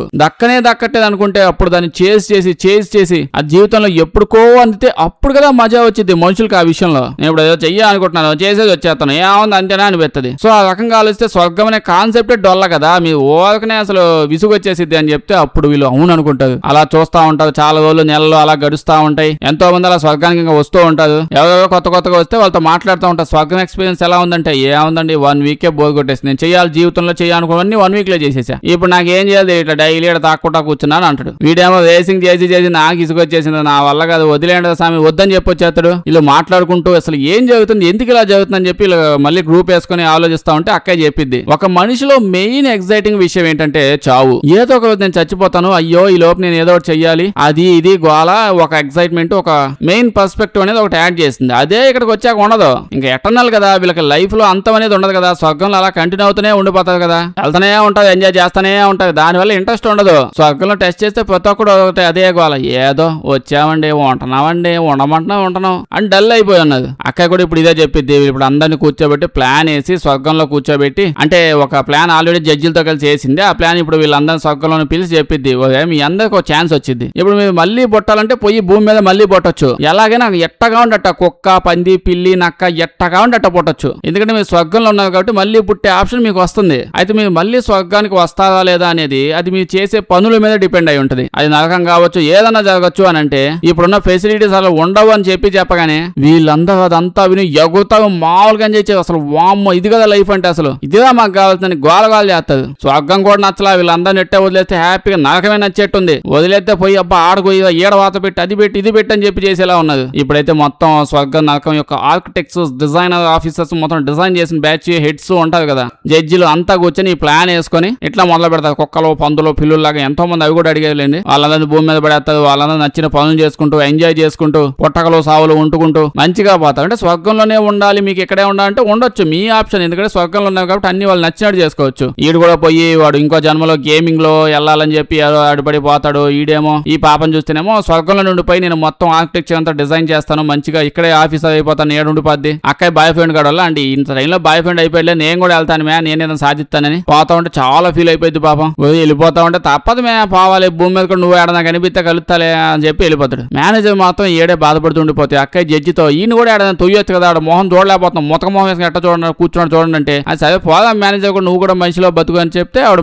అనుకుంటే అప్పుడు దాన్ని చేసి ఆ జీవితంలో ఎప్పుడుకో అందితే అప్పుడు కదా మజా వచ్చింది మనుషులకి. ఆ విషయంలో నేను ఇప్పుడు ఏదో చెయ్యాలనుకుంటున్నాను, చేసేది వచ్చేస్తాను, ఏముంది అంతేనా అనిపిస్తుంది. సో ఆ రకంగా ఆలోచిస్తే స్వర్గం అనే కాన్సెప్టే డొల్ల కదా, మీ ఓకనే అసలు విసుగు వచ్చేసిద్ది అని చెప్తే అప్పుడు వీళ్ళు అవును అనుకుంటారు. అలా చూస్తా ఉంటారు, చాలా రోజులు నెలలు అలా గడుస్తా ఉంటాయి. ఎంతో మంది అలా స్వర్గానికి ఇంకా వస్తూ ఉంటారు. ఎవరెవరో కొత్తగా వస్తే వాళ్ళతో మాట్లాడుతూ ఉంటారు. స్వర్గం ఎక్స్పీరియన్స్ ఎలా ఉందంటే ఏముందండి 1 వీకే బోర్ కొట్టేసి నేను జీవితంలో చేయాలనుకున్నవన్నీ 1 వీక్ లో చేసేసా, ఇప్పుడు నాకు ఏం చేయాలి, ఇట్లా డైలీ తాక్కుంటా కూర్చున్నాను అంటాడు. వీడేమో రేసింగ్ చేసి నాకు ఇసుగు వచ్చేసింది, నా వల్ల కాదు వదిలేండి స్వామి వద్దని చెప్పొచ్చేస్తాడు. వీళ్ళు మాట్లాడుకుంటూ అసలు ఏం జరుగుతుంది, ఎందుకు ఇలా జరుగుతుందని చెప్పి మళ్ళీ గ్రూప్ వేసుకుని ఆలోచిస్తా ఉంటే అక్కయ్య చెప్పిద్ది, ఒక మనిషిలో మెయిన్ ఎగ్జైటింగ్ విషయం ఏంటంటే చావు. ఏదో ఒక రోజు నేను చచ్చిపోతాను, అయ్యో ఈ లోపు నేను నేను ఏదో ఒకటి చెయ్యాలి, అది ఇది గోల, ఒక ఎక్సైట్మెంట్, ఒక మెయిన్ పర్స్పెక్టివ్ అనేది ఒకటి యాడ్ చేసింది. అదే ఇక్కడికి వచ్చాక ఉండదు. ఇంకా ఎటర్నల్ కదా వీళ్ళకి, లైఫ్ లో అంతం అనేది ఉండదు కదా, స్వర్గంలో అలా కంటిన్యూ అవుతూనే ఉండిపోతుంది కదా, వెళ్తానే ఉంటది, ఎంజాయ్ చేస్తానే ఉంటది, దానివల్ల ఇంట్రెస్ట్ ఉండదు. స్వర్గంలో టెస్ట్ చేస్తే ప్రతి ఒక్కడు ఒకటి అదే గోల, ఏదో వచ్చామండి ఉంటున్నామండి, ఉంటున్నాం అని డల్ అయిపోయి ఉన్నది. అక్క కూడా ఇప్పుడు ఇదే చెప్పిద్ది. ఇప్పుడు అందరిని కూర్చోబెట్టి ప్లాన్ వేసి స్వర్గంలో కూర్చోబెట్టి, అంటే ఒక ప్లాన్ ఆల్రెడీ జడ్జిలతో కలిసి వేసింది, ఆ ప్లాన్ ఇప్పుడు వీళ్ళందరినీ స్వర్గంలో పిలిచి చెప్పిద్ది, మీ అందరికి ఒక ఛాన్స్ వచ్చింది, ఇప్పుడు మీరు మళ్ళీ బొట్టాలంటే పోయి భూమి మీద మళ్ళీ బొట్టొచ్చు, ఎలాగైనా ఎట్టగా ఉండట, కుక్క పంది పిల్లి నక్క ఎట్టగా ఉండట పుట్టొచ్చు, ఎందుకంటే మీరు స్వర్గంలో ఉన్నారు కాబట్టి మళ్ళీ పుట్టే ఆప్షన్ మీకు వస్తుంది. అయితే మీరు మళ్ళీ స్వర్గానికి వస్తారా లేదా అనేది అది మీరు చేసే పనుల మీద డిపెండ్ అయి ఉంటుంది. అది నరకం కావచ్చు, ఏదన్నా జరగచ్చు అని అంటే ఇప్పుడున్న ఫెసిలిటీస్ అలా ఉండవు అని చెప్పగానే వీళ్ళందరూ అదంతా విని ఎగుతావు మామూలుగా చేసి, అసలు వామ్మో ఇది కదా లైఫ్ అంటే, అసలు ఇదిగా మాకు కావాల్సిందని గోలగాలు చేస్తుంది. స్వర్గం కూడా నచ్చలా, వీళ్ళందరూ నెట్టే వదిలేస్తే హ్యాపీగా నరకమే నచ్చేట్టుంది, వదిలేస్తే పోయి అబ్బా ఆడుకో ఏడ వాత పెట్టి అది పెట్టి ఇది పెట్టి అని చెప్పి చేసేలా ఉన్నది. ఇప్పుడైతే మొత్తం స్వర్గం నరకం యొక్క ఆర్కిటెక్ట్స్, డిజైనర్ ఆఫీసర్స్ మొత్తం డిజైన్ చేసిన బ్యాచ్ హెడ్స్ ఉంటారు కదా, జడ్జిలు అంతా కూర్చొని ఈ ప్లాన్ వేసుకొని ఇట్లా మొదలు పెడతారు. కుక్కలు పందులు పిల్లుల్లాగా ఎంతో మంది అవి కూడా అడిగేలేండి, వాళ్ళందరినీ భూమి మీద పడేస్తారు, వాళ్ళందరూ నచ్చిన పనులు చేసుకుంటూ ఎంజాయ్ చేసుకుంటూ పుట్టకలు సావులు ఉంటుకుంటూ మంచిగా పోతారు. అంటే స్వర్గంలోనే ఉండాలి, మీకు ఇక్కడే ఉండాలంటే ఉండొచ్చు, మీ ఆప్షన్, ఎందుకంటే స్వర్గంలో ఉన్నారు కాబట్టి అన్ని వాళ్ళు నచ్చినట్టు చేసుకోవచ్చు. ఈడు కూడా పోయి వాడు ఇంకో జన్మలో గేమింగ్ లో వెళ్ళాలని చెప్పి అడుపడిపోతాడు. ఈడేమో ఈ పాపం చూస్తేనేమో స్వర్గంలో నుండిపోయి నేను మొత్తం ఆర్కిటెక్చర్ అంతా డిజైన్ చేస్తాను, మంచిగా ఇక్కడే ఆఫీసర్ అయిపోతాను, ఏడుండిపోద్ది. అక్కయ్య బాయ్ ఫ్రెండ్ కాడ వల్ల అంటే ఇంత టైంలో బాయ్ ఫ్రెండ్ అయిపోయి నేను కూడా వెళ్తాను మే, నేనేదో సాధిస్తానని పోతా ఉంటే చాలా ఫీల్ అయిపోయింది పాపం. వెళ్ళిపోతా ఉంటే తప్పదు మే పోవాలి, భూమి మీద కూడా నువ్వు ఏడనా కనిపిస్తే కలుస్తాలే అని చెప్పి వెళ్ళిపోతాడు. మేనేజర్ మాత్రం ఏడే బాధపడుతూ ఉండిపోతాయి. అక్కయ్య జడ్జితో ఈయన కూడా ఏడైనా తొయ్యొచ్చు కదా, ఆడ మొహం చూడలేకపోతున్నాం, మొతక మొహం వేసుకుని ఎట్ట చూడండి కూర్చోండి చూడండి అంటే, అది సరే పోదా మేనేజర్ కూడా నువ్వు కూడా మనిషిలో బతుకు అని చెప్తే ఆవిడ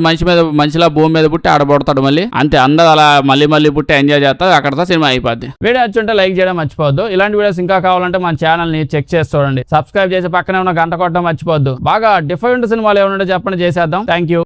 మనిషిలా భూమి మీద పుట్టి ఆడబడతాడు మళ్ళీ, అంతే అందరూ అలా మళ్ళీ పుట్టి ఎంజాయ్ చేస్తారు. అక్కడతో సినిమా అయిపోద్ది. వీడియో వచ్చుంటే లైక్ చేయడం మర్చిపోవద్దు. ఇలాంటి వీడియోస్ ఇంకా కావాలంటే మన ఛానల్ ని చెక్ చేసి చూడండి, సబ్స్క్రైబ్ చేసి పక్కనే ఉన్న గంట కొట్టడం మర్చిపోవద్దు. బాగా డిఫరెంట్ సినిమాలు ఏమన్నా చెప్పండి, చేసేద్దాం. Thank you.